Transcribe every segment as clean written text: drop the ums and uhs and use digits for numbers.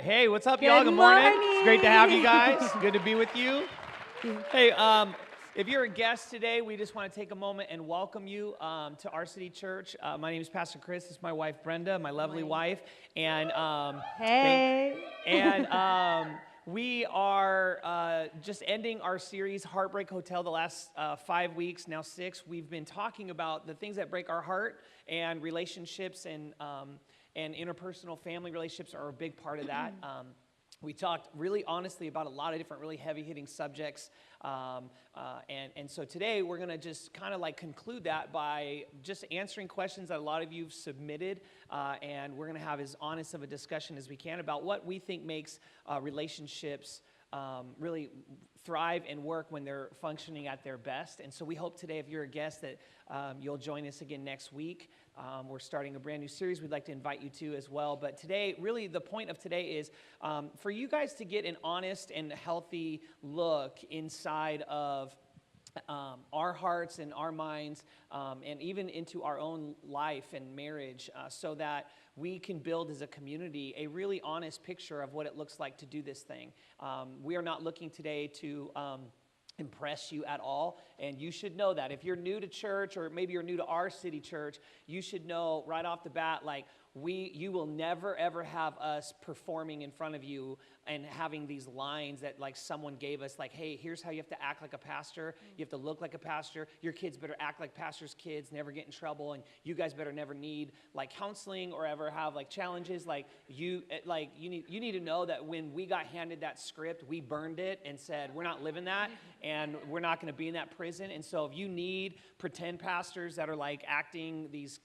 right. Hey, what's up, y'all? Good morning. It's great to have you guys. Good to be with you. Hey, if you're a guest today, we just want to take a moment and welcome you to our city church. My name is Pastor Chris. This is my wife, Brenda, my lovely wife. And we are just ending our series, Heartbreak Hotel, the last 5 weeks, now 6. We've been talking about the things that break our heart, and relationships and interpersonal family relationships are a big part of that. We talked really honestly about a lot of different really heavy-hitting subjects, and so today we're going to just kind of like conclude that by just answering questions that a lot of you've submitted, and we're going to have as honest of a discussion as we can about what we think makes relationships really thrive and work when they're functioning at their best. And so we hope today, if you're a guest, that you'll join us again next week. We're starting a brand new series we'd like to invite you to as well. But today, really the point of today is for you guys to get an honest and healthy look inside of our hearts and our minds, and even into our own life and marriage, so that we can build as a community a really honest picture of what it looks like to do this thing. We are not looking today to impress you at all, and you should know that. If you're new to church, or maybe you're new to our city church, you should know right off the bat, like, you will never ever have us performing in front of you and having these lines that like someone gave us, like, hey, here's how you have to act like a pastor. You have to look like a pastor. Your kids better act like pastors' kids, never get in trouble, and you guys better never need like counseling or ever have like challenges. You need to know that when we got handed that script, we burned it and said, we're not living that, and we're not going to be in that prison. And so if you need pretend pastors that are like acting these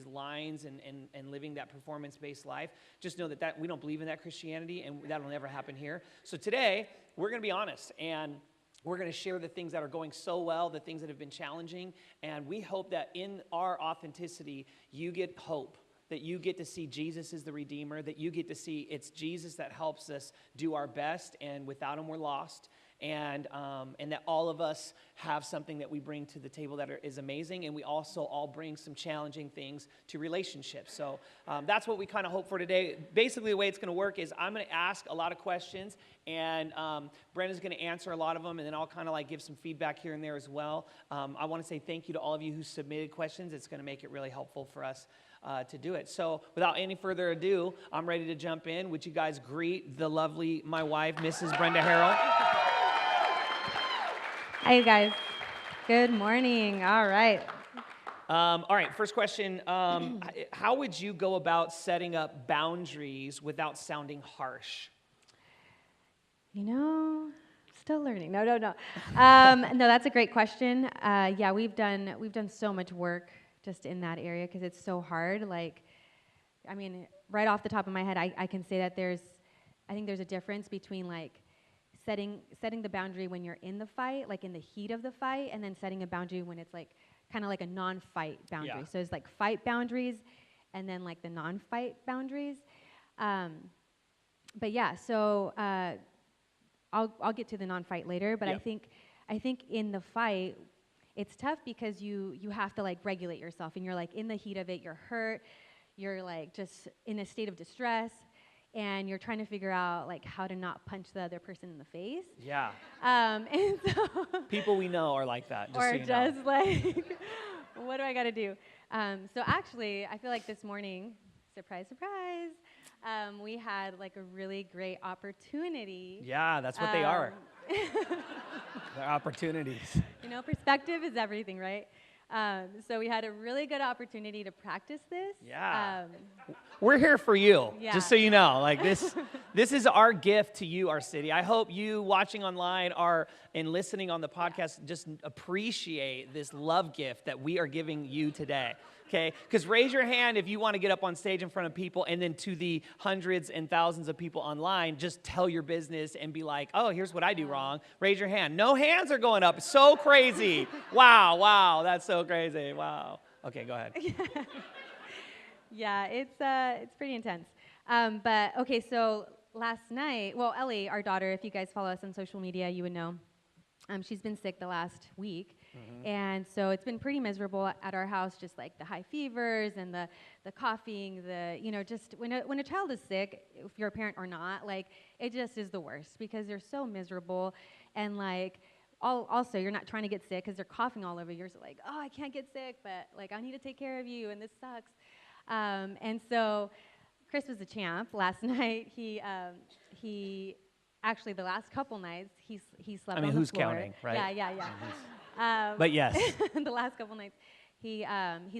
lines and living that performance-based life, just know that we don't believe in that Christianity, and that'll never happen here. So today, we're going to be honest, and we're going to share the things that are going so well, the things that have been challenging, and we hope that in our authenticity, you get hope, that you get to see Jesus as the Redeemer, that you get to see it's Jesus that helps us do our best, and without him, we're lost. And that all of us have something that we bring to the table that is amazing, and we also all bring some challenging things to relationships. So that's what we kind of hope for today. Basically, the way it's going to work is I'm going to ask a lot of questions, and Brenda's going to answer a lot of them, and then I'll kind of like give some feedback here and there as well. I want to say thank you to all of you who submitted questions. It's going to make it really helpful for us to do it. So without any further ado, I'm ready to jump in. Would you guys greet the lovely, my wife, Mrs. Brenda Harrell? Hi, you guys. Good morning. All right. All right, first question. How would you go about setting up boundaries without sounding harsh? Still learning. No. No, that's a great question. Yeah, we've done so much work just in that area because it's so hard. Right off the top of my head, I can say that I think there's a difference between like setting the boundary when you're in the fight, like in the heat of the fight, and then setting a boundary when it's like kind of like a non-fight boundary. Yeah. So it's like fight boundaries and then like the non-fight boundaries. But yeah, so I'll get to the non-fight later, but yep. I think in the fight, it's tough because you have to like regulate yourself, and you're like in the heat of it, you're hurt, you're like just in a state of distress, and you're trying to figure out like how to not punch the other person in the face. Yeah. And so people we know are like that. Or just like, what do I got to do? So actually, I feel like this morning, surprise, surprise, we had like a really great opportunity. Yeah, that's what they are. They're opportunities. Perspective is everything, right? So we had a really good opportunity to practice this. Yeah. We're here for you, just so you know. Like this is our gift to you, our city. I hope you watching online and listening on the podcast just appreciate this love gift that we are giving you today. Okay? Because raise your hand if you want to get up on stage in front of people, and then to the hundreds and thousands of people online, just tell your business and be like, oh, here's what I do wrong. Raise your hand. No hands are going up. It's so crazy. Wow, that's so crazy. Wow. Okay, go ahead. Yeah, it's pretty intense. But okay, so last night, Ellie, our daughter, if you guys follow us on social media, you would know, she's been sick the last week. And so it's been pretty miserable at our house, just like the high fevers and the coughing, just when a child is sick, if you're a parent or not, like it just is the worst because they're so miserable. And like also you're not trying to get sick because they're coughing all over you. So like, oh, I can't get sick, but like I need to take care of you and this sucks. And so Chris was a champ last night. He actually the last couple nights he slept on the floor. Who's counting, right? Yeah. But yes. The last couple nights he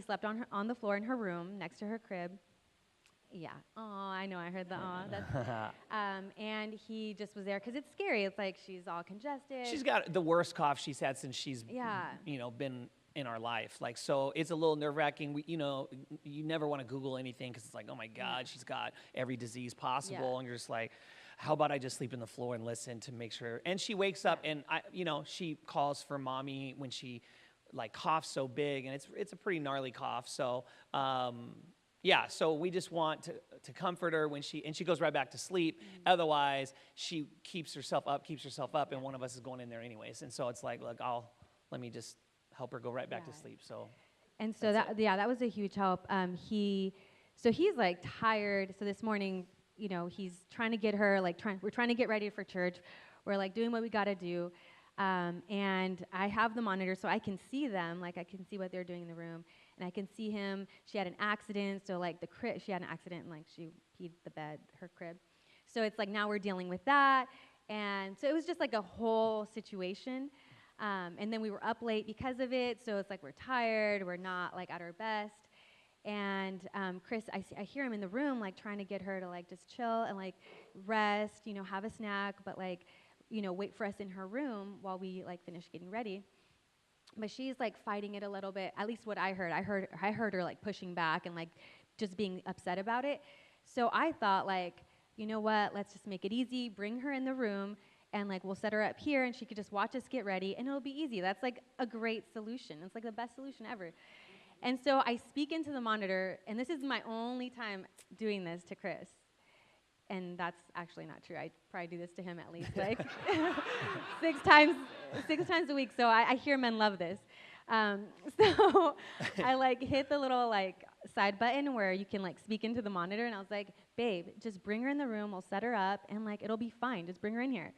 slept on the floor in her room next to her crib. Yeah. Oh, I know. I heard the aw. That's and he just was there because it's scary. It's like she's all congested. She's got the worst cough she's had since she's been in our life. Like, so it's a little nerve-wracking. You never want to Google anything because it's like, oh my God, she's got every disease possible, and you're just like, how about I just sleep in the floor and listen to make sure? And she wakes up and she calls for mommy when she like coughs so big, and it's a pretty gnarly cough. So so we just want to comfort her when she goes right back to sleep. Otherwise, she keeps herself up, and one of us is going in there anyways. And so it's like, look, let me just help her go right back to sleep. So, and so that was a huge help. He's like tired. So this morning, he's trying to get her we're trying to get ready for church. We're like doing what we got to do. And I have the monitor so I can see them, like I can see what they're doing in the room, and I can see him. She had an accident, so like she had an accident and like she peed the bed, her crib. So it's like now we're dealing with that, and so it was just like a whole situation. And then we were up late because of it, so it's like we're tired, we're not like at our best. And Chris, I hear him in the room like trying to get her to like just chill and like rest, have a snack, but like wait for us in her room while we like finish getting ready. But she's like fighting it a little bit. At least what I heard her like pushing back and like just being upset about it. So I thought like, you know what? Let's just make it easy. Bring her in the room. And like we'll set her up here and she could just watch us get ready and it'll be easy. That's like a great solution. It's like the best solution ever. And so I speak into the monitor, and this is my only time doing this to Chris. And that's actually not true. I probably do this to him at least like 6 times a week. So I hear men love this. So I like hit the little like side button where you can like speak into the monitor, and I was like, babe, just bring her in the room. We'll set her up, and like it'll be fine. Just bring her in here.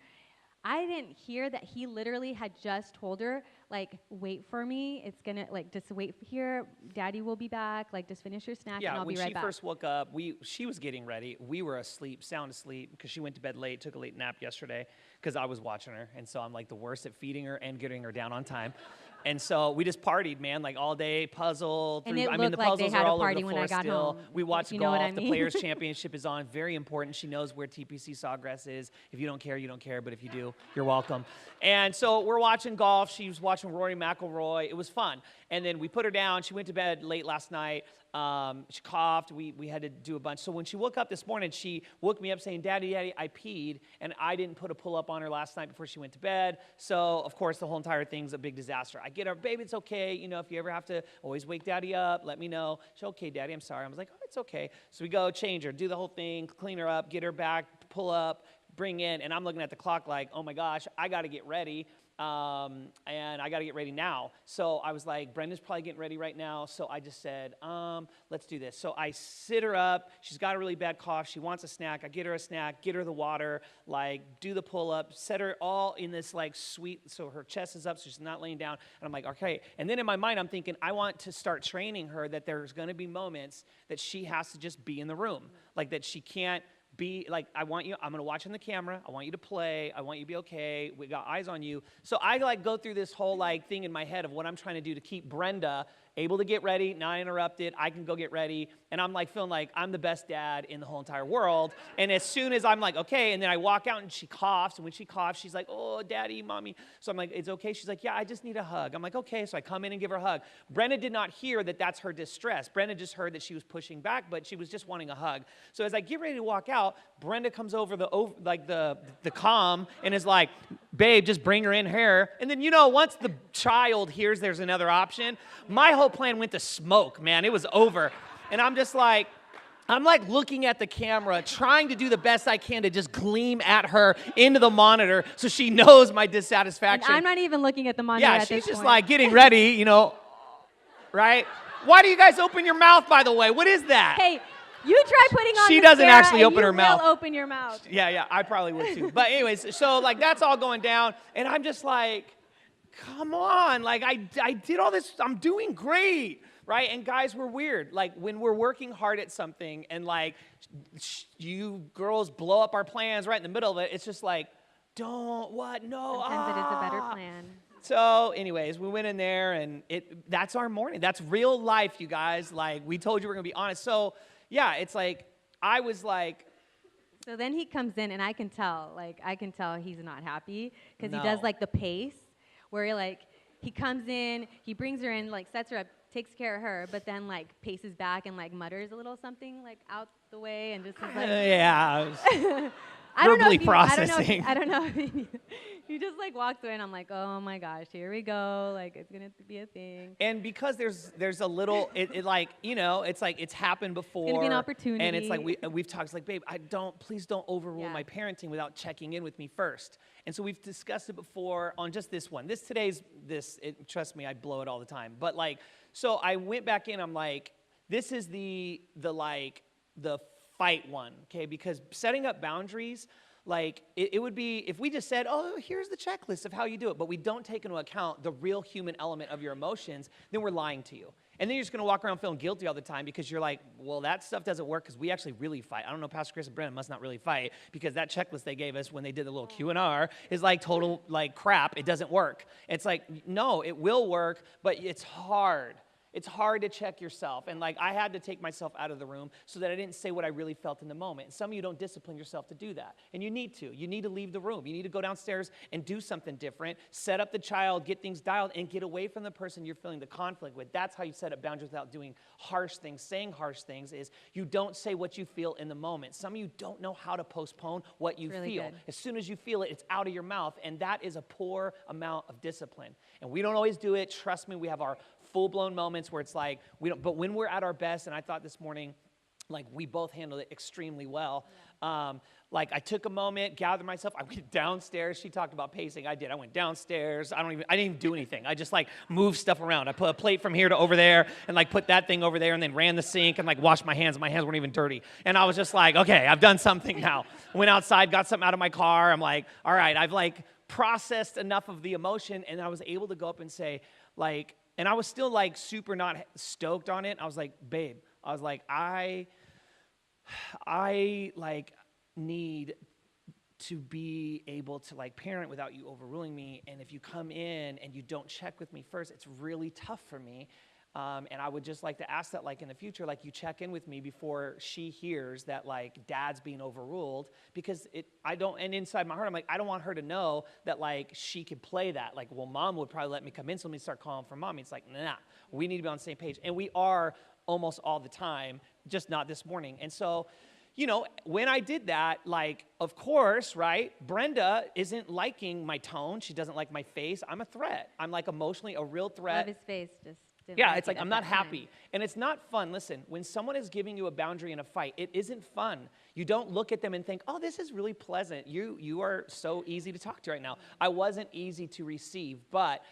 I didn't hear that he literally had just told her, like, wait for me. It's gonna, like, just wait here. Daddy will be back. Like, just finish your snack, and I'll be right back. Yeah, when she first woke up, she was getting ready. We were asleep, sound asleep, because she went to bed late, took a late nap yesterday, because I was watching her. And so I'm, like, the worst at feeding her and getting her down on time. And so we just partied, man, like all day, puzzle. And the puzzles are all over the floor still. We watched golf. The Players' Championship is on. Very important. She knows where TPC Sawgrass is. If you don't care, you don't care. But if you do, you're welcome. And so we're watching golf. She was watching Rory McIlroy. It was fun. And then we put her down. She went to bed late last night. She coughed. We had to do a bunch. So when she woke up this morning, she woke me up saying, Daddy, I peed. And I didn't put a pull-up on her last night before she went to bed. So, of course, the whole entire thing's a big disaster. I get her, baby, it's okay. If you ever have to always wake Daddy up, let me know. She's okay, Daddy, I'm sorry. I was like, oh, it's okay. So we go change her, do the whole thing, clean her up, get her back, pull up, bring in. And I'm looking at the clock like, oh, my gosh, I got to get ready. And I got to get ready now. So I was like, Brenda's probably getting ready right now. So I just said, let's do this. So I sit her up. She's got a really bad cough. She wants a snack. I get her a snack, get her the water, like do the pull-up, set her all in this like suite so her chest is up so she's not laying down. And I'm like, okay. And then in my mind, I'm thinking, I want to start training her that there's going to be moments that she has to just be in the room. Like that she can't be like, I'm going to watch on the camera. I want you to play. I want you to be okay. We got eyes on you. So I like go through this whole like thing in my head of what I'm trying to do to keep Brenda able to get ready, not interrupted. I can go get ready. And I'm like feeling like I'm the best dad in the whole entire world. And as soon as I'm like, okay, and then I walk out and she coughs. And when she coughs, she's like, oh, Daddy, Mommy. So I'm like, it's okay. She's like, yeah, I just need a hug. I'm like, okay. So I come in and give her a hug. Brenda did not hear that that's her distress. Brenda just heard that she was pushing back, but she was just wanting a hug. So as I get ready to walk out, Brenda comes over the comm and is like, babe, just bring her in here. And then, once the child hears there's another option, my whole plan went to smoke, man. It was over. And I'm just like, I'm like looking at the camera, trying to do the best I can to just gleam at her into the monitor so she knows my dissatisfaction. And I'm not even looking at the monitor at this point. Yeah, she's just like getting ready, right? Why do you guys open your mouth, by the way? What is that? Hey, you try putting on She mascara doesn't actually and open her mouth. You will open your mouth. Yeah, I probably would too. But anyways, so like that's all going down, and I'm just like, come on, like I did all this, I'm doing great, right? And guys, we're weird. Like when we're working hard at something and like you girls blow up our plans right in the middle of it, it's just like, no. Sometimes it is a better plan. So anyways, we went in there and that's our morning. That's real life, you guys. Like we told you we're gonna be honest. So yeah, it's like, I was like. So then he comes in and I can tell he's not happy because No. he does like the pace where he comes in, he brings her in, like sets her up, takes care of her, but then like paces back and like mutters a little something like out the way and just is like. Yeah. I don't know verbally if processing. I don't know if he just like walks away and I'm like, oh my gosh, here we go. Like it's gonna be a thing. And because there's a little, it like, it's like it's happened before. It's gonna be an opportunity. And it's like we've talked, it's like, babe, please don't overrule my parenting without checking in with me first. And so we've discussed it before on just this one. Trust me, I blow it all the time. But like, so I went back in, I'm like, this is the fight one, okay? Because setting up boundaries, like it would be, if we just said, oh, here's the checklist of how you do it, but we don't take into account the real human element of your emotions, then we're lying to you. And then you're just gonna walk around feeling guilty all the time because you're like, well, that stuff doesn't work because we actually really fight. I don't know, Pastor Chris and Brenda must not really fight because that checklist they gave us when they did the little Q&R is like total like crap. It doesn't work. It's like, no, it will work, but it's hard. It's hard to check yourself. And like I had to take myself out of the room so that I didn't say what I really felt in the moment. And some of you don't discipline yourself to do that. And you need to. You need to leave the room. You need to go downstairs and do something different. Set up the child, get things dialed, and get away from the person you're feeling the conflict with. That's how you set up boundaries without doing harsh things. Saying harsh things is you don't say what you feel in the moment. Some of you don't know how to postpone what you feel. Good. As soon as you feel it, it's out of your mouth. And that is a poor amount of discipline. And we don't always do it. Trust me, we have our full-blown moments where it's like, we don't, but when we're at our best, and I thought this morning, like we both handled it extremely well. Like I took a moment, gathered myself, I went downstairs. She talked about pacing, I did. I went downstairs, I didn't even do anything. I just like moved stuff around. I put a plate from here to over there and like put that thing over there and then ran the sink and like washed my hands. My hands weren't even dirty. And I was just like, okay, I've done something now. Went outside, got something out of my car. I'm like, all right, I've like processed enough of the emotion, and I was able to go up and say like, and I was still like super not stoked on it. I was like, babe, I was like, I like need to be able to like parent without you overruling me. And if you come in and you don't check with me first, it's really tough for me. And I would just like to ask that, like in the future, like you check in with me before she hears that like dad's being overruled, because and inside my heart, I'm like, I don't want her to know that like she could play that. Like, well, mom would probably let me come in, so let me start calling for mommy. It's like, nah, we need to be on the same page. And we are almost all the time, just not this morning. And so, when I did that, like, of course, right, Brenda isn't liking my tone. She doesn't like my face. I'm a threat. I'm like emotionally a real threat. Love his face, just didn't yeah, like it's like it I'm at not that time. happy. And it's not fun. Listen, when someone is giving you a boundary in a fight, it isn't fun. You don't look at them and think, oh, this is really pleasant. You are so easy to talk to right now. I wasn't easy to receive, but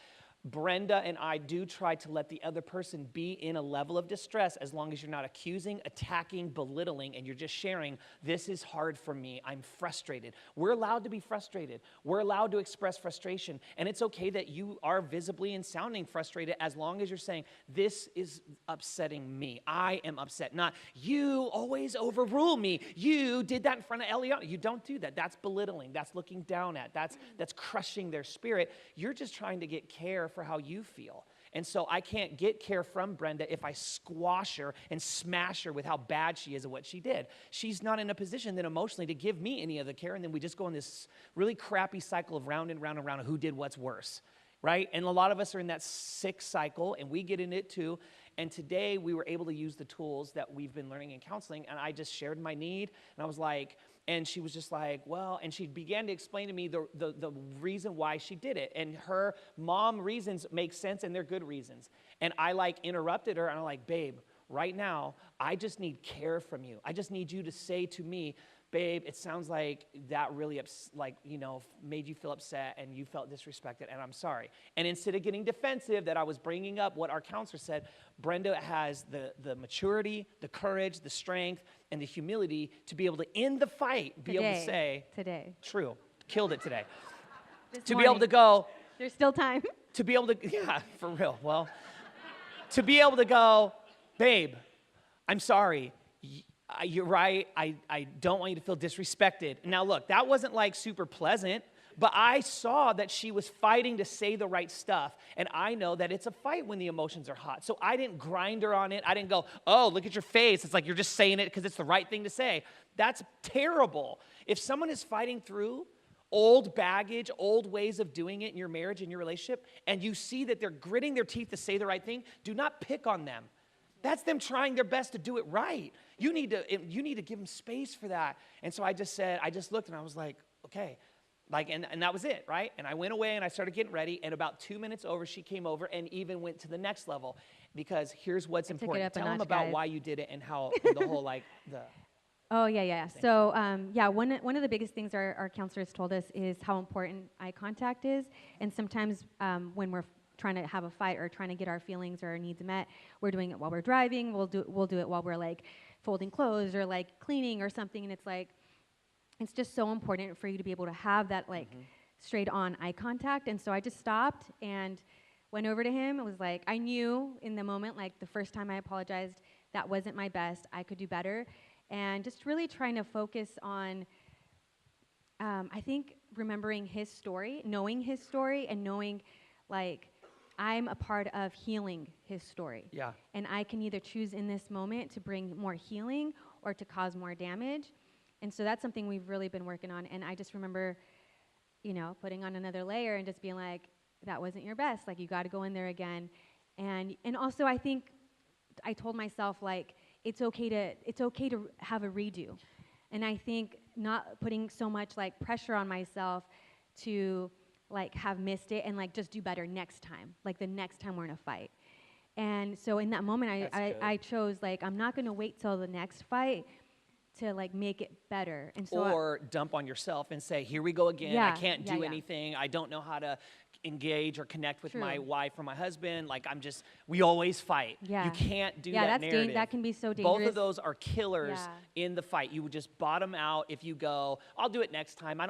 Brenda and I do try to let the other person be in a level of distress as long as you're not accusing, attacking, belittling, and you're just sharing, this is hard for me, I'm frustrated. We're allowed to be frustrated. We're allowed to express frustration, and it's okay that you are visibly and sounding frustrated as long as you're saying, this is upsetting me. I am upset, not you always overrule me. You did that in front of Eliana. You don't do that. That's belittling. That's looking down at. That's crushing their spirit. You're just trying to get care for how you feel. And so I can't get care from Brenda if I squash her and smash her with how bad she is at what she did. She's not in a position then emotionally to give me any of the care, and then we just go in this really crappy cycle of round and round and round of who did what's worse, right? And a lot of us are in that sick cycle, and we get in it too. And today we were able to use the tools that we've been learning in counseling, and I just shared my need, and I was like, and she was just like, well, and she began to explain to me the reason why she did it. And her mom reasons make sense, and they're good reasons. And I like interrupted her, and I'm like, babe, right now, I just need care from you. I just need you to say to me, babe, it sounds like that really, made you feel upset and you felt disrespected, and I'm sorry. And instead of getting defensive that I was bringing up what our counselor said, Brenda has the maturity, the courage, the strength, and the humility to be able to end the fight, be able to say, Today. True, killed it today. This To morning. be able to go, There's still time. to be able to, yeah, for real, well, to be able to go, babe, I'm sorry. You're right. I don't want you to feel disrespected. Now, look, that wasn't like super pleasant, but I saw that she was fighting to say the right stuff. And I know that it's a fight when the emotions are hot. So I didn't grind her on it. I didn't go, oh, look at your face. It's like you're just saying it because it's the right thing to say. That's terrible. If someone is fighting through old baggage, old ways of doing it in your marriage, in your relationship, and you see that they're gritting their teeth to say the right thing, do not pick on them. That's them trying their best to do it right. You need to give them space for that. And so I just looked and I was like, okay. And that was it, right? And I went away and I started getting ready. And about 2 minutes over, she came over and even went to the next level. Because here's what's important. Tell them about why you did it and how the whole Oh, yeah. So, one of the biggest things our counselors told us is how important eye contact is. And sometimes when we're trying to have a fight or trying to get our feelings or our needs met, we're doing it while we're driving. We'll do it while we're like folding clothes or like cleaning or something. And it's like, it's just so important for you to be able to have that like straight on eye contact. And so I just stopped and went over to him. It was like, I knew in the moment, like the first time I apologized, that wasn't my best. I could do better. And just really trying to focus on, I think, remembering his story, knowing his story, and knowing, like, I'm a part of healing his story. Yeah. And I can either choose in this moment to bring more healing or to cause more damage. And so that's something we've really been working on. And I just remember, putting on another layer and just being like, that wasn't your best. Like, you got to go in there again. And also, I think I told myself, like, it's okay to have a redo. And I think not putting so much like pressure on myself to like have missed it and like just do better next time, like the next time we're in a fight. And so in that moment, I chose like, I'm not going to wait till the next fight to like make it better. And so or dump on yourself and say, here we go again. Yeah, I can't do yeah. anything. I don't know how to engage or connect with True. my wife or my husband. Like we always fight. Yeah. You can't do Yeah, that that's narrative. that can be so dangerous. Both of those are killers Yeah. in the fight. You would just bottom out if you go, I'll do it next time.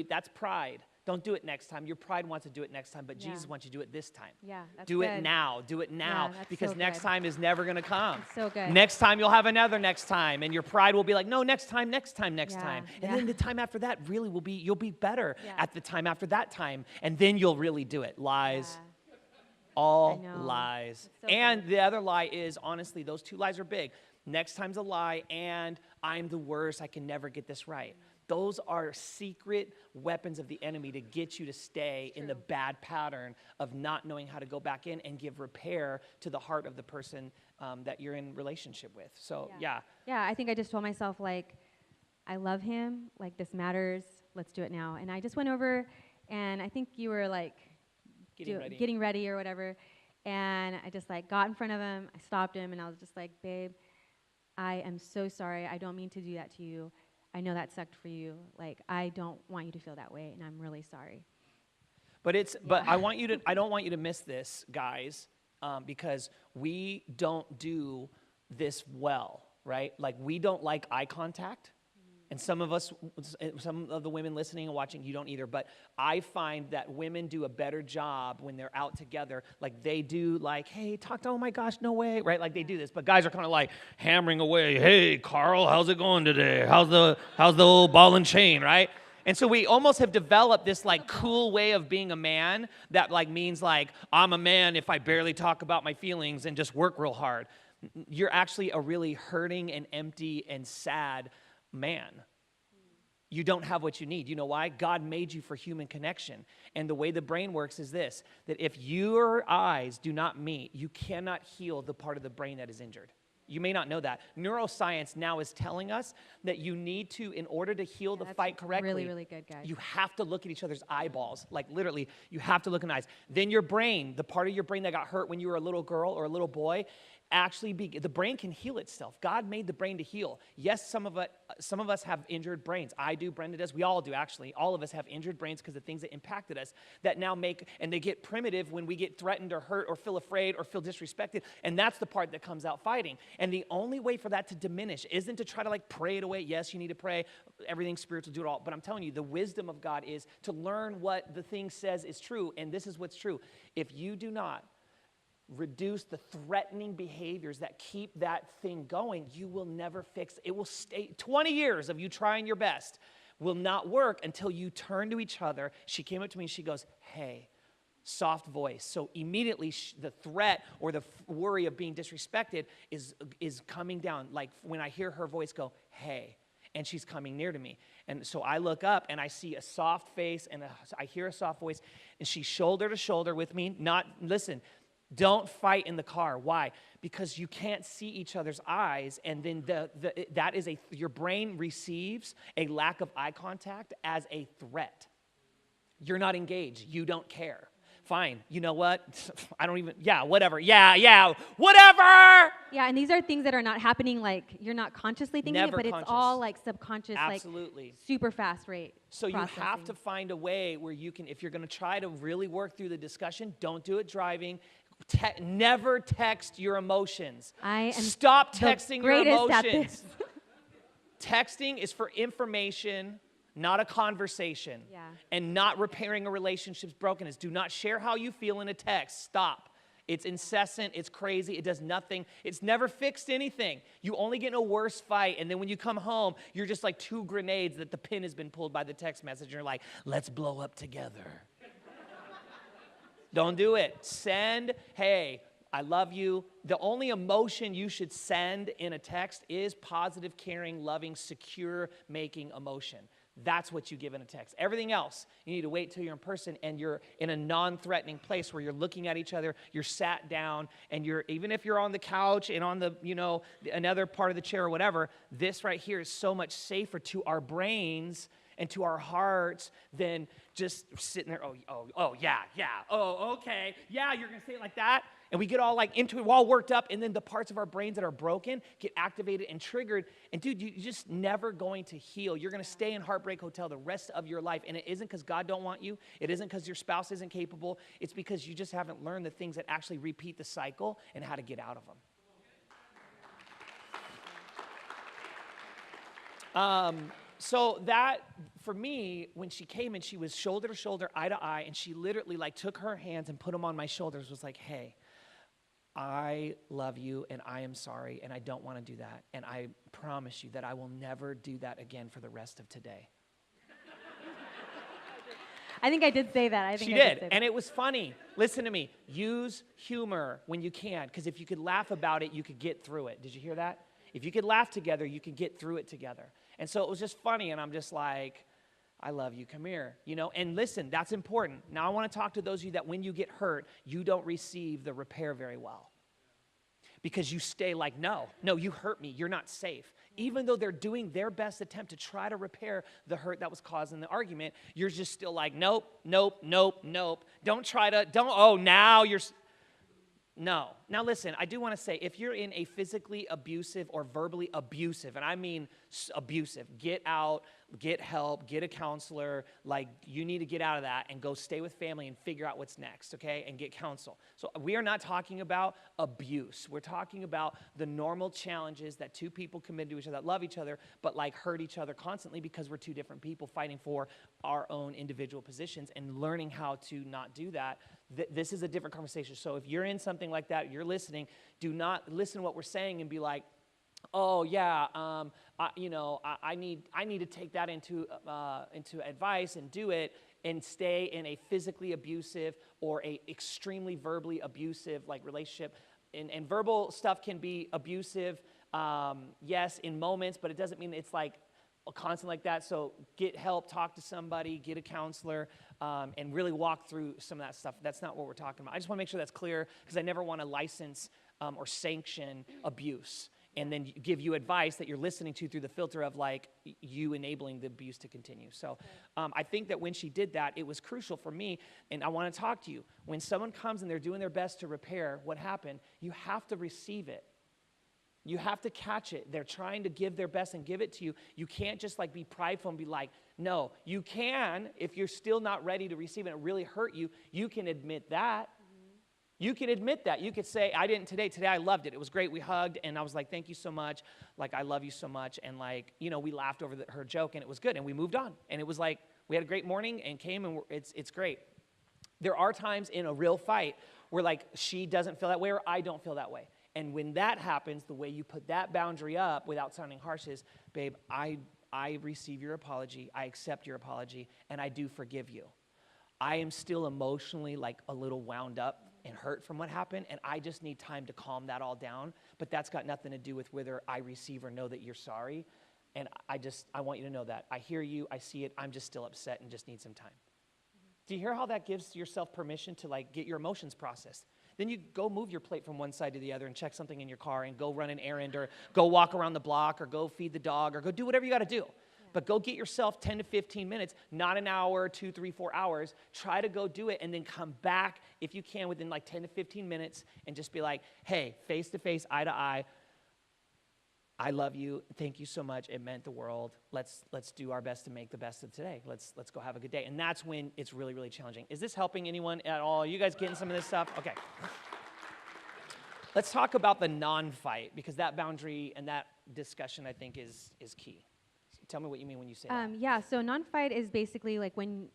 That's pride. Don't do it next time. Your pride wants to do it next time, but Jesus wants you to do it this time. Yeah, that's do good. it now. Do it now. Yeah, that's because so next good. time is never going to come. That's so good. Next time you'll have another next time, and your pride will be like, no, next time. And Yeah. then the time after that really will be, you'll be better Yeah. at the time after that time, and then you'll really do it. Lies. Yeah. All I know. lies. It's so And good. the other lie is, honestly, those two lies are big. Next time's a lie, and I'm the worst. I can never get this right. Those are secret weapons of the enemy to get you to stay in the bad pattern of not knowing how to go back in and give repair to the heart of the person that you're in relationship with. So, yeah. Yeah, I think I just told myself, like, I love him. Like, this matters. Let's do it now. And I just went over, and I think you were, like, getting ready or whatever. And I just, like, got in front of him. I stopped him, and I was just like, babe, I am so sorry. I don't mean to do that to you. I know that sucked for you. Like, I don't want you to feel that way, and I'm really sorry. But I don't want you to miss this, guys, because we don't do this well, right? Like, we don't like eye contact. And some of the women listening and watching, you don't either. But I find that women do a better job when they're out together. Like, they do, like, hey, oh my gosh, no way, right? Like, they do this. But guys are kind of like hammering away. Hey, Carl, how's it going today? How's the old ball and chain, right? And so we almost have developed this like cool way of being a man that like means like, I'm a man if I barely talk about my feelings and just work real hard. You're actually a really hurting and empty and sad man. You don't have what you need. You know why? God made you for human connection. And the way the brain works is this, that if your eyes do not meet, you cannot heal the part of the brain that is injured. You may not know that. Neuroscience now is telling us that you need to, in order to heal the fight correctly, really, really good, guys. You have to look at each other's eyeballs. Like, literally, you have to look in the eyes. Then your brain, the part of your brain that got hurt when you were a little girl or a little boy, actually the brain can heal itself. God made the brain to heal. Yes, some of us have injured brains. I do, Brenda does, we all do actually. All of us have injured brains because of things that impacted us that now and they get primitive when we get threatened or hurt or feel afraid or feel disrespected. And that's the part that comes out fighting. And the only way for that to diminish isn't to try to like pray it away. Yes, you need to pray. Everything spiritual, do it all. But I'm telling you, the wisdom of God is to learn what the thing says is true. And this is what's true. If you do not reduce the threatening behaviors that keep that thing going, you will never fix it. It will stay. 20 years of you trying your best will not work until you turn to each other. She came up to me and she goes, hey, soft voice. So immediately the threat or the worry of being disrespected is coming down. Like when I hear her voice go, hey, and she's coming near to me. And so I look up and I see a soft face and I hear a soft voice, and she's shoulder to shoulder with me. Listen, don't fight in the car. Why? Because you can't see each other's eyes, and then your brain receives a lack of eye contact as a threat. You're not engaged. You don't care. Fine. You know what? I don't even, whatever. Whatever! Yeah, and these are things that are not happening, like, you're not consciously thinking Never it, but conscious. It's all, like, subconscious, Absolutely. Like, super fast rate So you processing. have to find a way where you can, if you're going to try to really work through the discussion, don't do it driving. Never text your emotions. Stop texting your emotions. Texting is for information, not a conversation. Yeah. And not repairing a relationship's brokenness. Do not share how you feel in a text. Stop. It's incessant. It's crazy. It does nothing. It's never fixed anything. You only get in a worse fight. And then when you come home, you're just like two grenades that the pin has been pulled by the text message. And you're like, let's blow up together. Don't do it. Send, hey, I love you. The only emotion you should send in a text is positive, caring, loving, secure, making emotion. That's what you give in a text. Everything else, you need to wait till you're in person and you're in a non-threatening place where you're looking at each other, you're sat down, and even if you're on the couch and on the, another part of the chair or whatever, this right here is so much safer to our brains and to our hearts than just sitting there, okay, you're going to say it like that? And we get all like into it, all worked up, and then the parts of our brains that are broken get activated and triggered. And dude, you're just never going to heal. You're going to stay in Heartbreak Hotel the rest of your life. And it isn't because God don't want you. It isn't because your spouse isn't capable. It's because you just haven't learned the things that actually repeat the cycle and how to get out of them. So that, for me, when she came and she was shoulder to shoulder, eye to eye, and she literally like took her hands and put them on my shoulders, was like, hey, I love you and I am sorry and I don't want to do that. And I promise you that I will never do that again for the rest of today. I think I did say that. She did, and it was funny. Listen to me. Use humor when you can, because if you could laugh about it, you could get through it. Did you hear that? If you could laugh together, you could get through it together. And so it was just funny, and I'm just like, I love you, come here. And listen, that's important. Now I want to talk to those of you that when you get hurt, you don't receive the repair very well. Because you stay like, no, you hurt me, you're not safe. Even though they're doing their best attempt to try to repair the hurt that was caused in the argument, you're just still like, nope. Now you're... No. Now listen, I do want to say, if you're in a physically abusive or verbally abusive, and I mean abusive, get out, get help, get a counselor. Like, you need to get out of that and go stay with family and figure out what's next, okay? And get counsel. So we are not talking about abuse. We're talking about the normal challenges that two people commit to each other, that love each other, but like hurt each other constantly because we're two different people fighting for our own individual positions and learning how to not do that. This is a different conversation. So if you're in something like that, you're listening, do not listen to what we're saying and be like, oh yeah, I need to take that into advice and do it, and stay in a physically abusive or a extremely verbally abusive like relationship. And verbal stuff can be abusive, yes, in moments, but it doesn't mean it's like constant like that. So get help, talk to somebody, get a counselor, and really walk through some of that stuff. That's not what we're talking about. I just want to make sure that's clear, because I never want to license or sanction abuse. and then give you advice that you're listening to through the filter of like you enabling the abuse to continue. So I think that when she did that, it was crucial for me, and I want to talk to you. When someone comes and they're doing their best to repair what happened, you have to receive it. You have to catch it. They're trying to give their best and give it to you. You can't just like be prideful and be like, no. You can, if you're still not ready to receive it and it really hurt you, you can admit that. You can admit that. You could say, I didn't today. Today I loved it. It was great. We hugged, and I was like, thank you so much. Like, I love you so much. And like, you know, we laughed over her joke, and it was good, and we moved on. And it was like, we had a great morning and came, and it's great. There are times in a real fight where like she doesn't feel that way or I don't feel that way. And when that happens, the way you put that boundary up without sounding harsh is, babe, I receive your apology, I accept your apology, and I do forgive you. I am still emotionally like a little wound up and hurt from what happened, and I just need time to calm that all down, but that's got nothing to do with whether I receive or know that you're sorry, and I want you to know that. I hear you, I see it, I'm just still upset and just need some time. Do you hear how that gives yourself permission to like get your emotions processed? Then you go move your plate from one side to the other and check something in your car and go run an errand or go walk around the block or go feed the dog or go do whatever you got to do. Yeah. But go get yourself 10 to 15 minutes, not an hour, 2, 3, 4 hours. Try to go do it and then come back if you can within like 10 to 15 minutes and just be like, hey, face to face, eye to eye, I love you. Thank you so much. It meant the world. Let's do our best to make the best of today. Let's go have a good day. And that's when it's really, really challenging. Is this helping anyone at all? Are you guys getting some of this stuff? Okay. Let's talk about the non-fight, because that boundary and that discussion, I think, is key. So tell me what you mean when you say that. Yeah, so non-fight is basically like when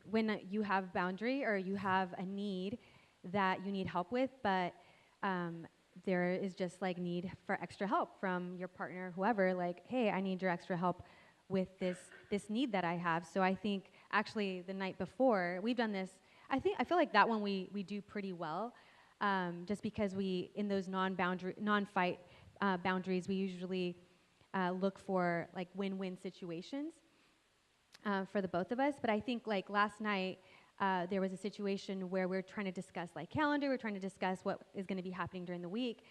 you have boundary or you have a need that you need help with, but there is just like need for extra help from your partner, whoever, like, hey, I need your extra help with this need that I have. So I think actually the night before, we've done this, I feel like that one we do pretty well, just because we, in those non-fight boundaries, we usually look for like win-win situations for the both of us. But I think like last night, there was a situation where we're trying to discuss like calendar, we're trying to discuss what is going to be happening during the week,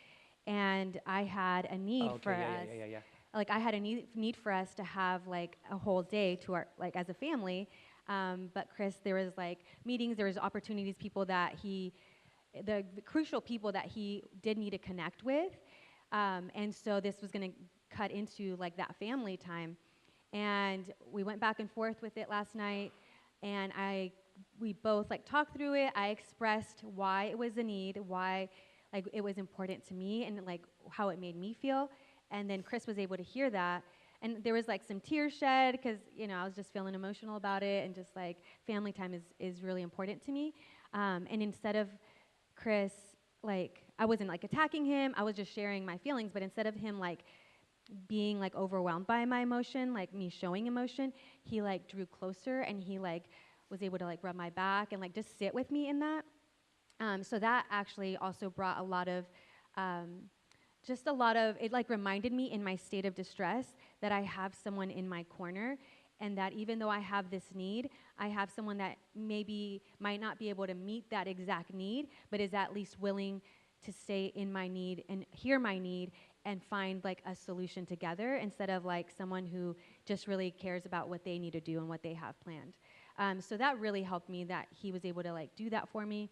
and I had a need for us. Like I had a need for us to have like a whole day to our like as a family, but Chris, there was like meetings, there was opportunities, people that the crucial people that he did need to connect with, and so this was going to cut into like that family time, and we went back and forth with it last night, and we both like talked through it. I expressed why it was a need, why like it was important to me, and like how it made me feel. And then Chris was able to hear that, and there was like some tears shed because I was just feeling emotional about it, and just like family time is really important to me. And instead of Chris, like I wasn't like attacking him, I was just sharing my feelings. But instead of him like being like overwhelmed by my emotion, like me showing emotion, he like drew closer, and he like was able to like rub my back and like just sit with me in that. So that actually also brought a lot of, it like reminded me in my state of distress that I have someone in my corner, and that even though I have this need, I have someone that maybe might not be able to meet that exact need, but is at least willing to stay in my need and hear my need and find like a solution together, instead of like someone who just really cares about what they need to do and what they have planned. So that really helped me that he was able to like do that for me.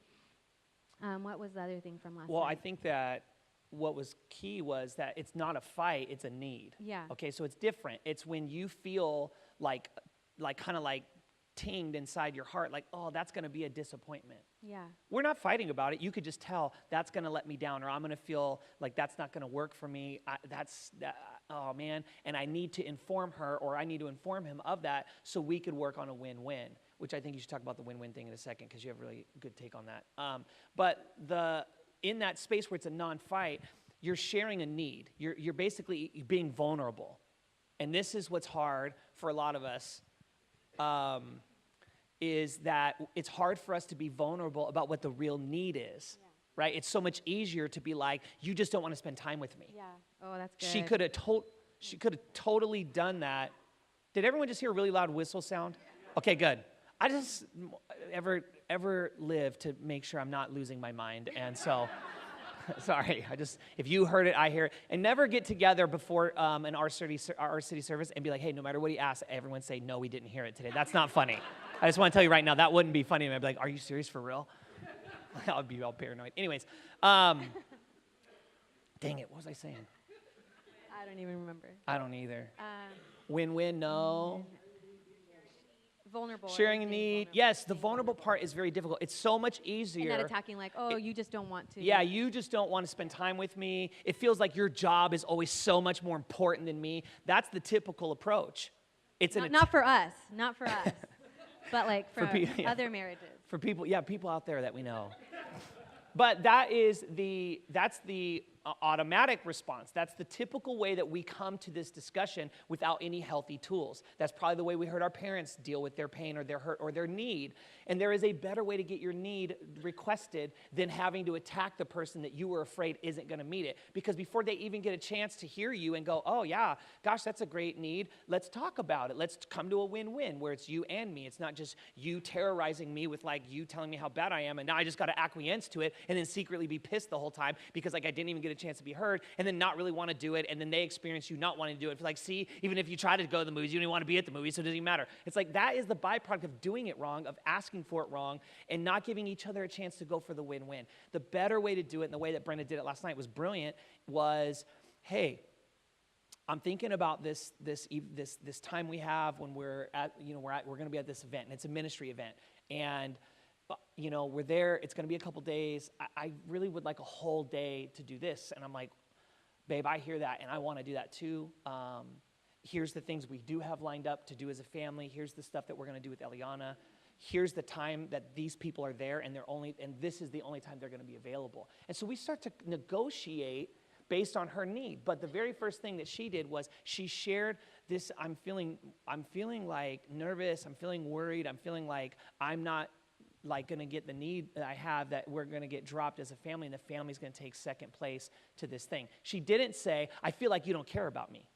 What was the other thing from last night? Well, I think that what was key was that it's not a fight, it's a need. Yeah. Okay, so it's different. It's when you feel like kind of like tinged inside your heart, like, oh, that's going to be a disappointment. Yeah. We're not fighting about it. You could just tell that's going to let me down, or I'm going to feel like that's not going to work for me. Oh man, and I need to inform her, or I need to inform him of that, so we could work on a win-win, which I think you should talk about the win-win thing in a second, because you have a really good take on that. But in that space where it's a non-fight, you're sharing a need. You're basically being vulnerable. And this is what's hard for a lot of us, is that it's hard for us to be vulnerable about what the real need is, right? It's so much easier to be like, you just don't want to spend time with me. Yeah. Oh, that's good. She could have totally done that. Did everyone just hear a really loud whistle sound? Okay, good. I just ever live to make sure I'm not losing my mind, and so Sorry, if you heard it, I hear it. And never get together before our city service and be like, hey, no matter what he asks, everyone say, no, we didn't hear it today. That's not funny. I just want to tell you right now, that wouldn't be funny. I'd be like, are you serious for real? I would be all paranoid. Anyways, dang it, what was I saying? I don't even remember. I don't either. Win-win, no. Vulnerable. Sharing a need. Yes, the vulnerable part is very difficult. It's so much easier. And not attacking like, you just don't want to. Yeah, you just don't want to spend time with me. It feels like your job is always so much more important than me. That's the typical approach. It's not for us, but like for other marriages. For people, people out there that we know. But that's the automatic response. That's the typical way that we come to this discussion without any healthy tools. That's probably the way we heard our parents deal with their pain or their hurt or their need. And there is a better way to get your need requested than having to attack the person that you were afraid isn't going to meet it. Because before they even get a chance to hear you and go, oh yeah, gosh, that's a great need. Let's talk about it. Let's come to a win-win where it's you and me. It's not just you terrorizing me with like you telling me how bad I am and now I just got to acquiesce to it and then secretly be pissed the whole time because like I didn't even get a chance to be heard and then not really want to do it and then they experience you not wanting to do it. Like, see, even if you try to go to the movies, you don't even want to be at the movies, so it doesn't even matter. It's like that is the byproduct of doing it wrong, of asking for it wrong, and not giving each other a chance to go for the win-win. The better way to do it, and the way that Brenda did it last night was brilliant, was, hey, I'm thinking about this time we have when we're going to be at this event, and it's a ministry event, and we're there. It's going to be a couple days. I really would like a whole day to do this, and I'm like, babe, I hear that, and I want to do that too. Here's the things we do have lined up to do as a family. Here's the stuff that we're going to do with Eliana. Here's the time that these people are there, and this is the only time they're going to be available. And so we start to negotiate based on her need. But the very first thing that she did was she shared this. I'm feeling like nervous. I'm feeling worried. I'm feeling like I'm not like going to get the need that I have, that we're going to get dropped as a family, and the family's going to take second place to this thing. She didn't say, I feel like you don't care about me.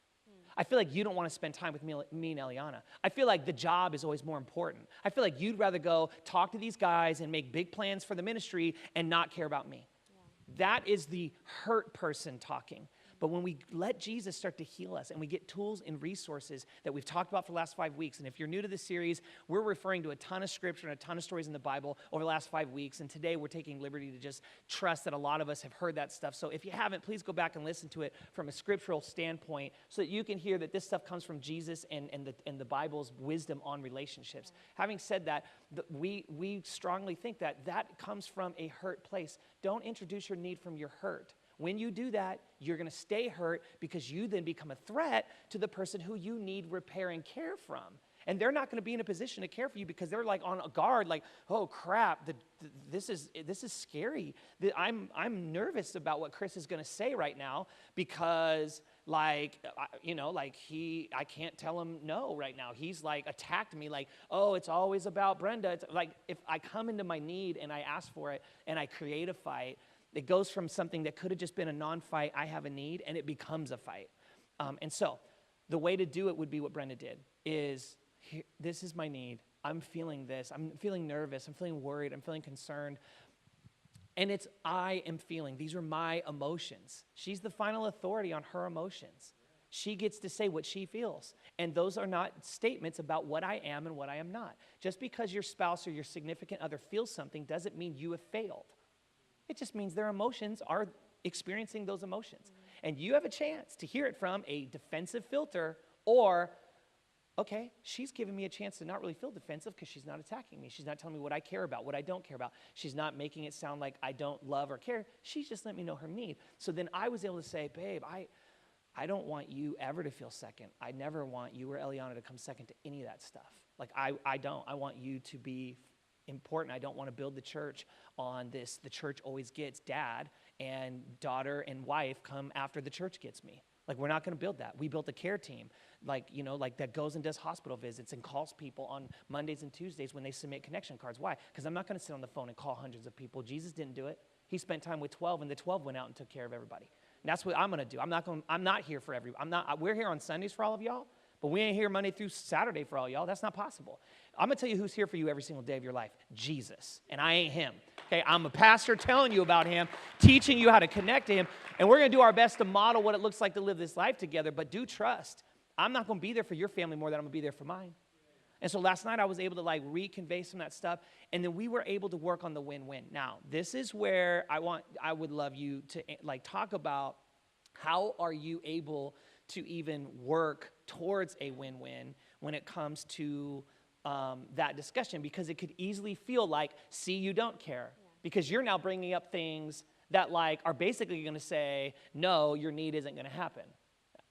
I feel like you don't want to spend time with me and Eliana. I feel like the job is always more important. I feel like you'd rather go talk to these guys and make big plans for the ministry and not care about me. Yeah. That is the hurt person talking. But when we let Jesus start to heal us and we get tools and resources that we've talked about for the last 5 weeks, and if you're new to this series, we're referring to a ton of scripture and a ton of stories in the Bible over the last 5 weeks, and today we're taking liberty to just trust that a lot of us have heard that stuff. So if you haven't, please go back and listen to it from a scriptural standpoint so that you can hear that this stuff comes from Jesus and the Bible's wisdom on relationships. Having said that, we strongly think that comes from a hurt place. Don't introduce your need from your hurt. When you do that, you're going to stay hurt because you then become a threat to the person who you need repair and care from. And they're not going to be in a position to care for you because they're like on a guard, like, oh crap, this is scary. I'm nervous about what Chris is going to say right now because I can't tell him no right now. He's like attacked me like, oh, it's always about Brenda. It's like if I come into my need and I ask for it and I create a fight, it goes from something that could have just been a non-fight, I have a need, and it becomes a fight. And so the way to do it would be what Brenda did, is this is my need. I'm feeling this. I'm feeling nervous. I'm feeling worried. I'm feeling concerned. And it's I am feeling. These are my emotions. She's the final authority on her emotions. She gets to say what she feels. And those are not statements about what I am and what I am not. Just because your spouse or your significant other feels something doesn't mean you have failed. It just means their emotions are experiencing those emotions. And you have a chance to hear it from a defensive filter or, okay, she's giving me a chance to not really feel defensive because she's not attacking me. She's not telling me what I care about, what I don't care about. She's not making it sound like I don't love or care. She's just let me know her need. So then I was able to say, babe, I don't want you ever to feel second. I never want you or Eliana to come second to any of that stuff. Like I don't. I want you to be important. I don't want to build the church on this. The church always gets dad and daughter and wife come after the church gets me. Like, we're not going to build that. We built a care team, like that goes and does hospital visits and calls people on Mondays and Tuesdays when they submit connection cards. Why? Because I'm not going to sit on the phone and call hundreds of people. Jesus didn't do it. He spent time with 12, and the 12 went out and took care of everybody. And that's what I'm going to do. I'm not here for everyone. We're here on Sundays for all of y'all, But we ain't here Monday through Saturday for all y'all. That's not possible. I'm going to tell you who's here for you every single day of your life. Jesus. And I ain't him. Okay, I'm a pastor telling you about him, teaching you how to connect to him. And we're going to do our best to model what it looks like to live this life together. But do trust. I'm not going to be there for your family more than I'm going to be there for mine. And so last night I was able to like reconvey some of that stuff. And then we were able to work on the win-win. Now, this is where I would love you to like talk about how are you able to even work towards a win-win when it comes to that discussion, because it could easily feel like, see, you don't care, because you're now bringing up things that like are basically going to say, no, your need isn't going to happen,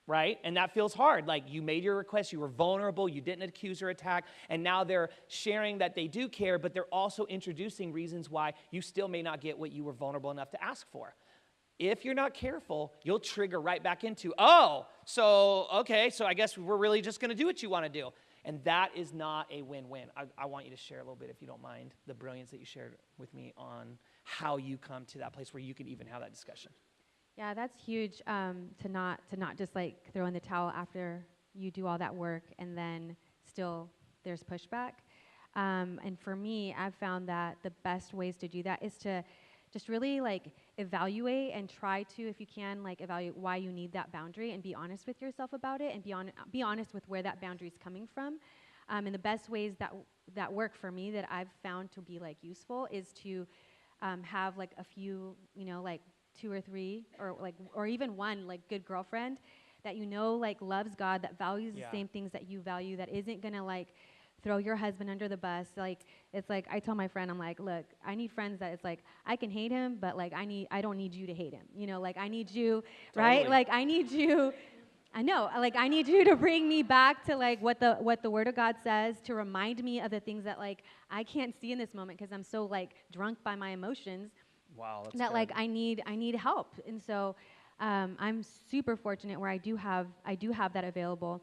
right? And that feels hard. Like you made your request, you were vulnerable, you didn't accuse or attack, and now they're sharing that they do care, but they're also introducing reasons why you still may not get what you were vulnerable enough to ask for. If you're not careful, you'll trigger right back into, so I guess we're really just going to do what you want to do. And that is not a win-win. I want you to share a little bit, if you don't mind, the brilliance that you shared with me on how you come to that place where you can even have that discussion. Yeah, that's huge, to not just like throw in the towel after you do all that work and then still there's pushback. And for me, I've found that the best ways to do that is to just really like evaluate and try to, if you can, like evaluate why you need that boundary and be honest with yourself about it and be honest with where that boundary is coming from. And the best ways that work for me that I've found to be like useful is to have like a few, like 2 or 3 or even one like good girlfriend that like loves God, that values the same things that you value, that isn't gonna like throw your husband under the bus. Like, it's like, I tell my friend, I'm like, look, I need friends that it's like, I can hate him, but like, I don't need you to hate him. Like I need you, right? Totally. Like I need you, I know, like I need you to bring me back to like what the Word of God says, to remind me of the things that like I can't see in this moment because I'm so like drunk by my emotions. Wow, that's that good. like I need help. And so I'm super fortunate where I do have that available.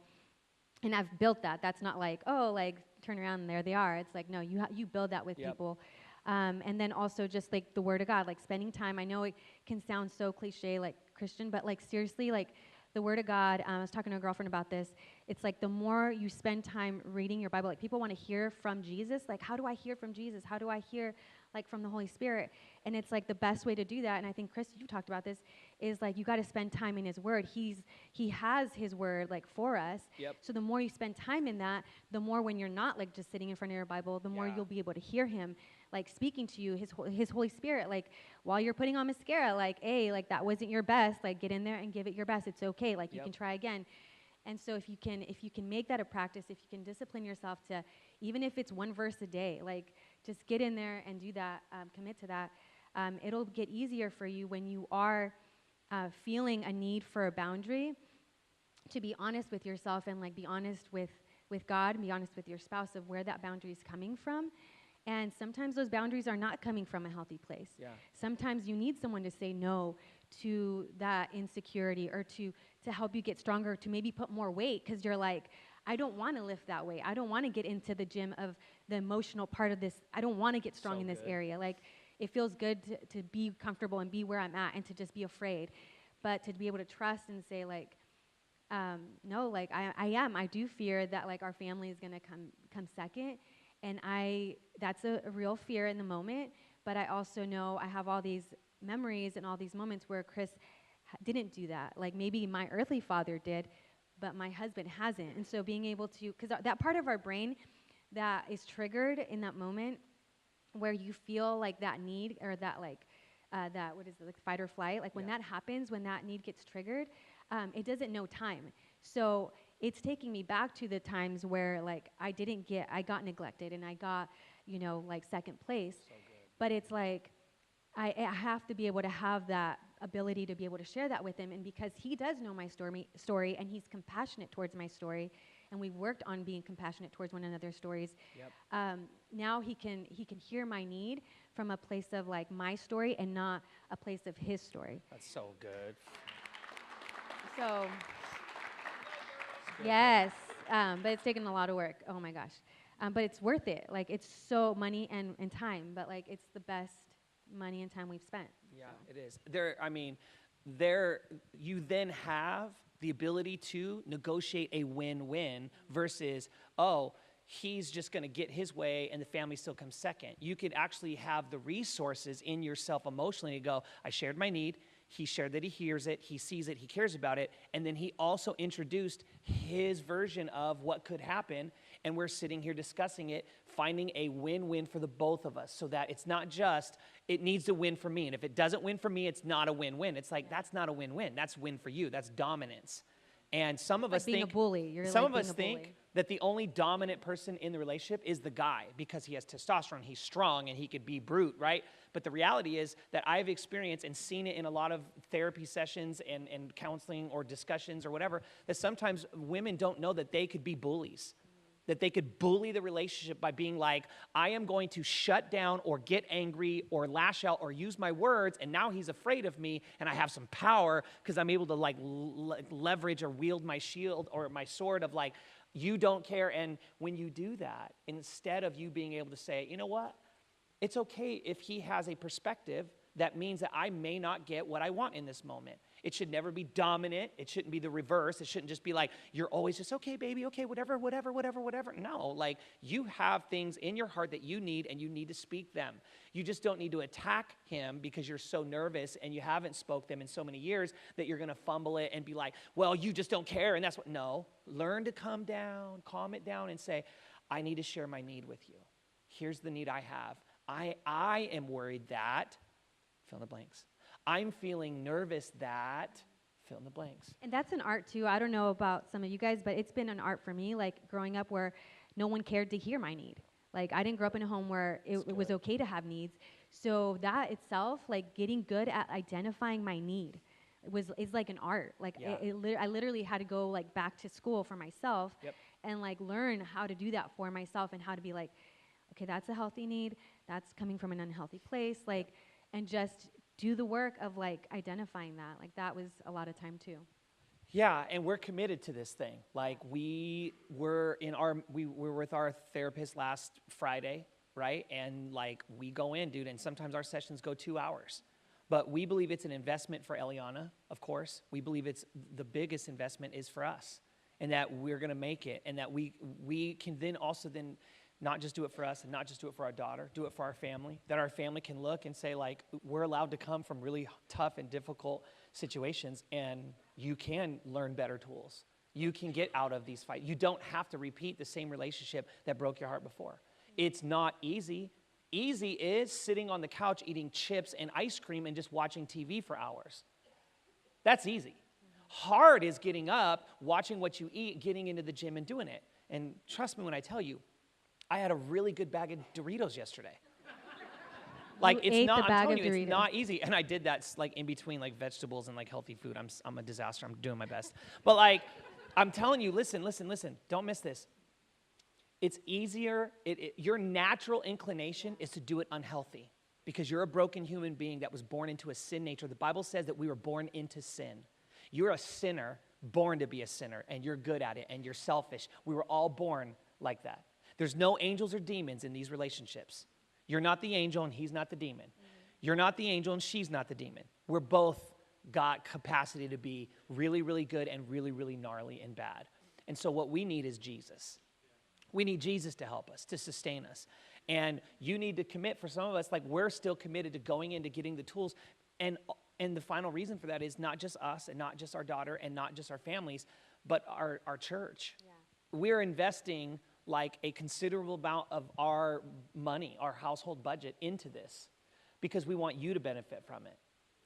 And I've built that. That's not like, like turn around and there they are. It's like, no, you build that with people. And then also just like the Word of God, like spending time. I know it can sound so cliche, like Christian, but like seriously, like the Word of God, I was talking to a girlfriend about this. It's like the more you spend time reading your Bible, like people want to hear from Jesus. Like, how do I hear from Jesus? How do I hear like from the Holy Spirit? And it's like the best way to do that, and I think, Chris, you've talked about this, is like you got to spend time in His Word. He has His Word like for us. Yep. So the more you spend time in that, the more when you're not like just sitting in front of your Bible, the more you'll be able to hear Him like speaking to you, His Holy Spirit, like while you're putting on mascara, like, hey, like that wasn't your best, like get in there and give it your best. It's okay, like you can try again. And so if you can make that a practice, if you can discipline yourself to, even if it's 1 verse a day, like just get in there and do that, commit to that. It'll get easier for you when you are feeling a need for a boundary, to be honest with yourself and like be honest with God and be honest with your spouse of where that boundary is coming from. And sometimes those boundaries are not coming from a healthy place. Yeah. Sometimes you need someone to say no to that insecurity, or to help you get stronger, to maybe put more weight, because you're like, I don't want to lift that weight. I don't want to get into the gym of the emotional part of this. I don't want to get strong in this area. Like, it feels good to be comfortable and be where I'm at and to just be afraid. But to be able to trust and say, like, no, like, I do fear that, like, our family is going to come second. And that's a real fear in the moment. But I also know I have all these memories and all these moments where Chris didn't do that. Like, maybe my earthly father did, but my husband hasn't. And so being able to, because that part of our brain that is triggered in that moment where you feel like that need, or that like, that, what is it, like fight or flight, like when that happens, when that need gets triggered, it doesn't know time. So it's taking me back to the times where like I got neglected and I got, like second place. So but it's like, I have to be able to have that ability to be able to share that with him. And because he does know my story and he's compassionate towards my story, and we've worked on being compassionate towards one another's stories, now he can hear my need from a place of like my story and not a place of his story. That's so good. So, yes, but it's taken a lot of work. Oh my gosh. But it's worth it. Like, it's so money and time, but like it's the best money and time we've spent. Yeah, it is. You then have the ability to negotiate a win-win versus, oh, he's just going to get his way and the family still comes second. You could actually have the resources in yourself emotionally to go, I shared my need. He shared that he hears it, he sees it, he cares about it, and then he also introduced his version of what could happen, and we're sitting here discussing it, finding a win-win for the both of us so that it's not just, it needs to win for me, and if it doesn't win for me, it's not a win-win. It's like, that's not a win-win, that's win for you, that's dominance. And some of us being think, a bully. You're some like of us being a think bully. that the only dominant person in the relationship is the guy because he has testosterone, he's strong, and he could be brute, right? But the reality is that I've experienced and seen it in a lot of therapy sessions and counseling or discussions or whatever, that sometimes women don't know that they could be bullies. That they could bully the relationship by being like, I am going to shut down or get angry or lash out or use my words, and now he's afraid of me, and I have some power because I'm able to like leverage or wield my shield or my sword of like, you don't care. And when you do that, instead of you being able to say, you know what, it's okay if he has a perspective that means that I may not get what I want in this moment. It should never be dominant. It shouldn't be the reverse. It shouldn't just be like, you're always just, okay, baby, okay, whatever. No, like you have things in your heart that you need and you need to speak them. You just don't need to attack him because you're so nervous and you haven't spoke them in so many years that you're going to fumble it and be like, well, you just don't care. And that's what, no, learn to calm it down and say, I need to share my need with you. Here's the need I have. I am worried that, fill in the blanks. I'm feeling nervous that, fill in the blanks. And that's an art too. I don't know about some of you guys, but it's been an art for me, like growing up where no one cared to hear my need. Like I didn't grow up in a home where it was okay to have needs. So that itself, like getting good at identifying my need is like an art. Like Yeah. I literally had to go like back to school for myself Yep. and like learn how to do that for myself and how to be like, okay, that's a healthy need. That's coming from an unhealthy place. Like, and just do the work of like identifying that. Like that was a lot of time too. Yeah, and we're committed to this thing. Like we were with our therapist last Friday, right? And like we go in, dude, and sometimes our sessions go 2 hours. But we believe it's an investment for Eliana, of course. We believe it's the biggest investment is for us and that we're going to make it and that we can then also then not just do it for us and not just do it for our daughter, do it for our family, that our family can look and say like, we're allowed to come from really tough and difficult situations and you can learn better tools. You can get out of these fights. You don't have to repeat the same relationship that broke your heart before. It's not easy. Easy is sitting on the couch eating chips and ice cream and just watching TV for hours. That's easy. Hard is getting up, watching what you eat, getting into the gym and doing it. And trust me when I tell you, I had a really good bag of Doritos yesterday. Like You it's ate not, the I'm bag telling of you, Doritos. it's not easy. And I did that like in between like vegetables and like healthy food. I'm a disaster. I'm doing my best. But like, I'm telling you, listen. Don't miss this. It's easier. Your natural inclination is to do it unhealthy because you're a broken human being that was born into a sin nature. The Bible says that we were born into sin. You're a sinner, born to be a sinner, and you're good at it, and you're selfish. We were all born like that. There's no angels or demons in these relationships. You're not the angel and he's not the demon. You're not the angel and she's not the demon. We're both got capacity to be really, really good and really, really gnarly and bad. And so what we need is Jesus. We need Jesus to help us, to sustain us. And you need to commit. For some of us, like we're still committed to going into getting the tools. And the final reason for that is not just us and not just our daughter and not just our families, but our church. Yeah. We're investing like a considerable amount of our money, our household budget into this because we want you to benefit from it.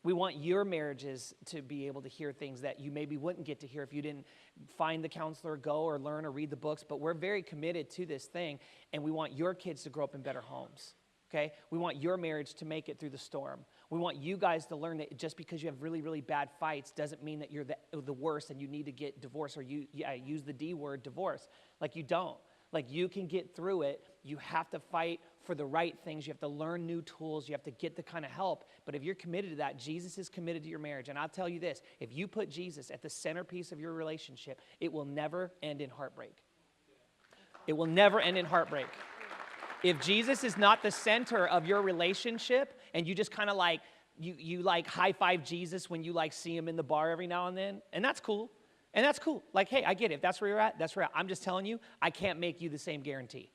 We want your marriages to be able to hear things that you maybe wouldn't get to hear if you didn't find the counselor, go or learn or read the books. But we're very committed to this thing, and we want your kids to grow up in better homes, okay? We want your marriage to make it through the storm. We want you guys to learn that just because you have really, really bad fights doesn't mean that you're the worst and you need to get divorced or use the D word, divorce. Like you don't. Like you can get through it. You have to fight for the right things. You have to learn new tools. You have to get the kind of help. But if you're committed to that, Jesus is committed to your marriage. And I'll tell you this, if you put Jesus at the centerpiece of your relationship, it will never end in heartbreak. It will never end in heartbreak. If Jesus is not the center of your relationship and you just kind of like, you like high five Jesus when you like see him in the bar every now and then, and that's cool. And that's cool. Like, hey, I get it. If that's where you're at, that's where I'm just telling you, I can't make you the same guarantee.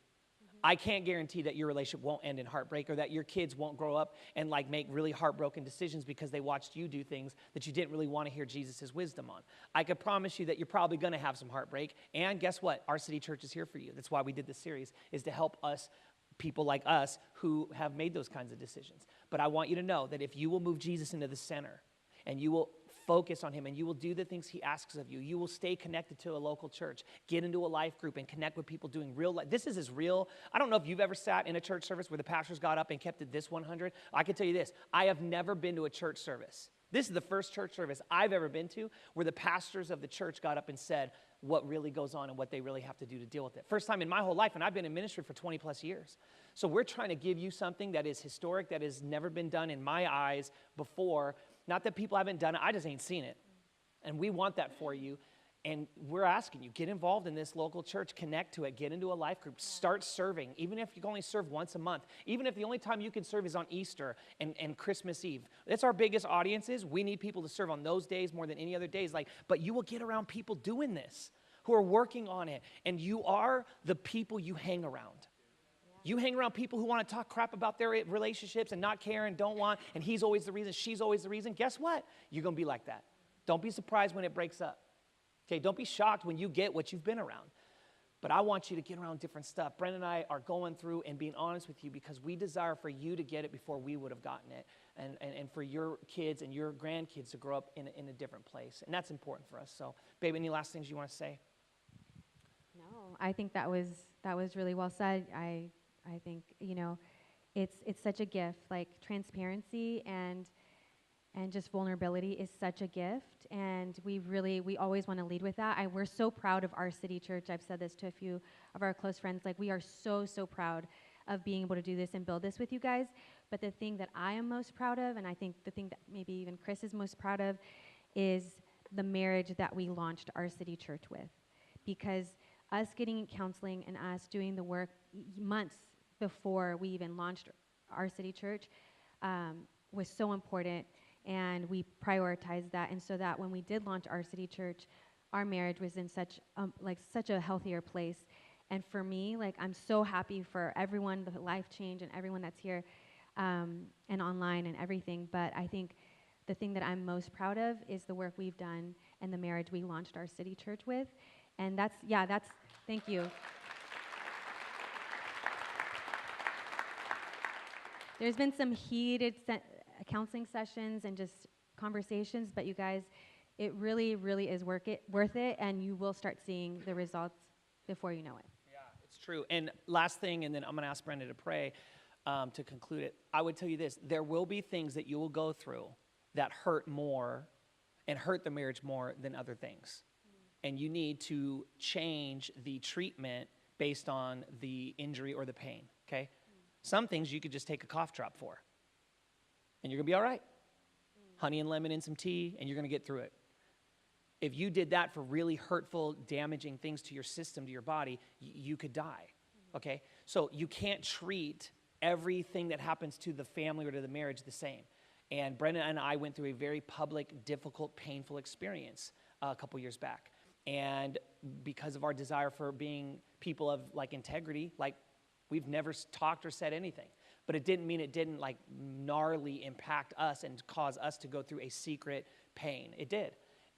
I can't guarantee that your relationship won't end in heartbreak or that your kids won't grow up and like make really heartbroken decisions because they watched you do things that you didn't really want to hear Jesus' wisdom on. I could promise you that you're probably going to have some heartbreak. And guess what? Our city church is here for you. That's why we did this series, is to help us, people like us who have made those kinds of decisions. But I want you to know that if you will move Jesus into the center and you will focus on him and you will do the things he asks of you, you will stay connected to a local church, get into a life group and connect with people doing real life. This is as real. I don't know if you've ever sat in a church service where the pastors got up and kept it this 100. I can tell you this, I have never been to a church service. This is the first church service I've ever been to where the pastors of the church got up and said what really goes on and what they really have to do to deal with it. First time in my whole life, and I've been in ministry for 20 plus years. So we're trying to give you something that is historic, that has never been done in my eyes before. Not that people haven't done it, I just ain't seen it. And we want that for you. And we're asking you, get involved in this local church, connect to it, get into a life group, start serving, even if you can only serve once a month, even if the only time you can serve is on Easter and Christmas Eve. That's our biggest audiences. We need people to serve on those days more than any other days. But you will get around people doing this, who are working on it, and you are the people you hang around. You hang around people who want to talk crap about their relationships and not care and don't want, and he's always the reason, she's always the reason. Guess what? You're going to be like that. Don't be surprised when it breaks up. Okay, don't be shocked when you get what you've been around. But I want you to get around different stuff. Brenda and I are going through and being honest with you because we desire for you to get it before we would have gotten it, and for your kids and your grandkids to grow up in a different place. And that's important for us. So, babe, any last things you want to say? No, I think that was really well said. I think, it's such a gift, like transparency and just vulnerability is such a gift, and we always want to lead with that. We're so proud of our city church. I've said this to a few of our close friends, like we are so proud of being able to do this and build this with you guys. But the thing that I am most proud of, and I think the thing that maybe even Chris is most proud of, is the marriage that we launched our city church with. Because us getting counseling and us doing the work months before we even launched our city church was so important. And we prioritized that, and so that when we did launch our city church, our marriage was in such a healthier place. And for me, I'm so happy for everyone, the life change, and everyone that's here, and online and everything. But I think the thing that I'm most proud of is the work we've done and the marriage we launched our city church with. And thank you. There's been some heated counseling sessions and just conversations, but you guys, it really is worth it, and you will start seeing the results before you know it. Yeah, it's true. And last thing, and then I'm going to ask Brenda to pray to conclude it. I would tell you this: there will be things that you will go through that hurt more and hurt the marriage more than other things. And you need to change the treatment based on the injury or the pain, okay? Some things you could just take a cough drop for, and you're going to be all right. Honey and lemon in some tea, and you're going to get through it. If you did that for really hurtful, damaging things to your system, to your body, you could die, okay? So you can't treat everything that happens to the family or to the marriage the same. And Brenda and I went through a very public, difficult, painful experience a couple years back. And because of our desire for being people of integrity, we've never talked or said anything. But it didn't mean it didn't gnarly impact us and cause us to go through a secret pain. It did.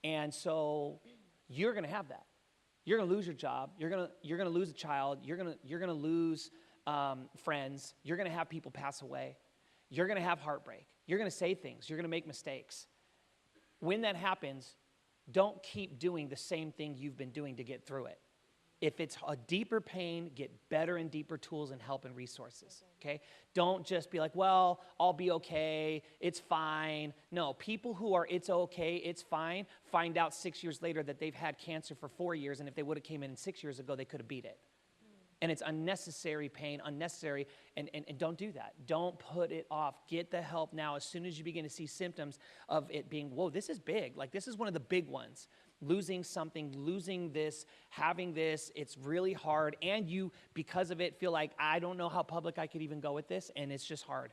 And so you're going to have that. You're going to lose your job. You're going to lose a child. You're going to lose friends. You're going to have people pass away. You're going to have heartbreak. You're going to say things. You're going to make mistakes. When that happens, don't keep doing the same thing you've been doing to get through it. If it's a deeper pain, get better and deeper tools and help and resources, okay? Don't just be like, well, I'll be okay, it's fine. No, people who are it's okay, it's fine, find out 6 years later that they've had cancer for 4 years, and if they would have came in 6 years ago, they could have beat it. And it's unnecessary pain, unnecessary, and don't do that. Don't put it off. Get the help now. As soon as you begin to see symptoms of it being, whoa, this is big. This is one of the big ones. Losing something, losing this, having this, it's really hard. And you, because of it, feel like, I don't know how public I could even go with this, and it's just hard.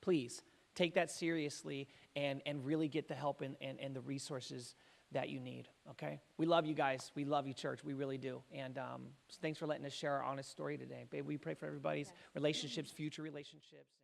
Please, take that seriously and really get the help and the resources that you need, okay? We love you guys. We love you, church. We really do. And so thanks for letting us share our honest story today. Babe, we pray for everybody's relationships, future relationships.